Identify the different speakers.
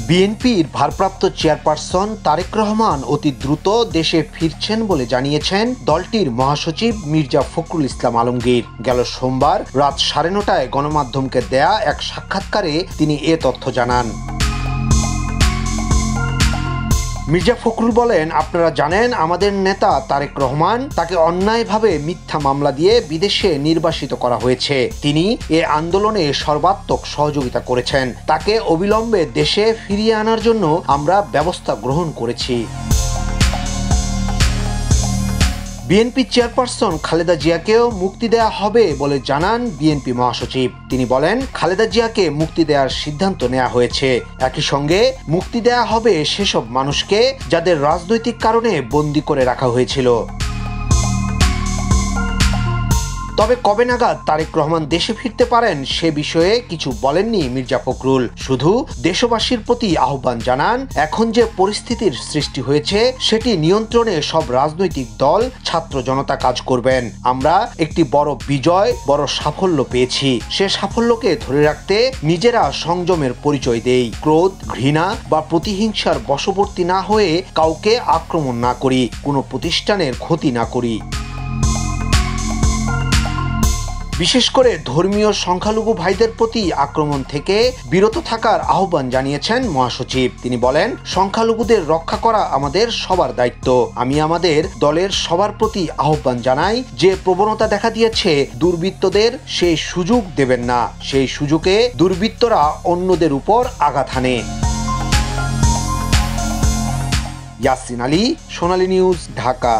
Speaker 1: বিএনপির ভারপ্রাপ্ত চেয়ারপারসন তারেক রহমান অতি দ্রুত দেশে ফিরছেন বলে জানিয়েছেন দলটির মহাসচিব মির্জা ফখরুল ইসলাম আলমগীর। গেল সোমবার রাত 9:30টায় গণমাধ্যমকে দেয়া এক সাক্ষাৎকারে তিনি এ তথ্য জানান। মির্জা ফখরুল বলেন, আপনারা জানেন আমাদের নেতা তারেক রহমান, তাকে অন্যায়ভাবে মিথ্যা মামলা দিয়ে বিদেশে নির্বাসিত করা হয়েছে। তিনি এ আন্দোলনে সর্বাত্মক সহযোগিতা করেছেন। তাকে অবিলম্বে দেশে ফিরিয়ে আনার জন্য আমরা ব্যবস্থা গ্রহণ করেছি। বিএনপি চেয়ারপারসন খালেদা জিয়াকেও মুক্তি দেয়া হবে বলে জানান বিএনপি মহাসচিব। তিনি বলেন, খালেদা জিয়াকে মুক্তি দেওয়ার সিদ্ধান্ত নেওয়া হয়েছে। একই সঙ্গে মুক্তি দেয়া হবে সেসব মানুষকে যাদের রাজনৈতিক কারণে বন্দী করে রাখা হয়েছিল। তবে কবে নাগাদ তারেক রহমান দেশে ফিরতে পারেন সে বিষয়ে কিছু বলেননি মির্জা ফখরুল। শুধু দেশবাসীর প্রতি আহ্বান জানান, এখন যে পরিস্থিতির সৃষ্টি হয়েছে সেটি নিয়ন্ত্রণে সব রাজনৈতিক দল, ছাত্র জনতা কাজ করবেন। আমরা একটি বড় বিজয়, বড় সাফল্য পেয়েছি। সে সাফল্যকে ধরে রাখতে নিজেরা সংযমের পরিচয় দেই। ক্রোধ, ঘৃণা বা প্রতিহিংসার বশবর্তী না হয়ে কাউকে আক্রমণ না করি, কোনো প্রতিষ্ঠানের ক্ষতি না করি। বিশেষ করে ধর্মীয় সংখ্যালঘু ভাইদের প্রতি আক্রমণ থেকে বিরত থাকার আহ্বান জানিয়েছেন মহাসচিব। তিনি বলেন, সংখ্যালঘুদের রক্ষা করা আমাদের সবার দায়িত্ব। আমি আমাদের দলের সবার প্রতি আহ্বান জানাই, যে প্রবণতা দেখা দিয়েছে দুর্বৃত্তদের সেই সুযোগ দেবেন না। সেই সুযোগে দুর্বৃত্তরা অন্যদের উপর আঘাত হানে। ইয়াসিন আলী, সোনালী নিউজ, ঢাকা।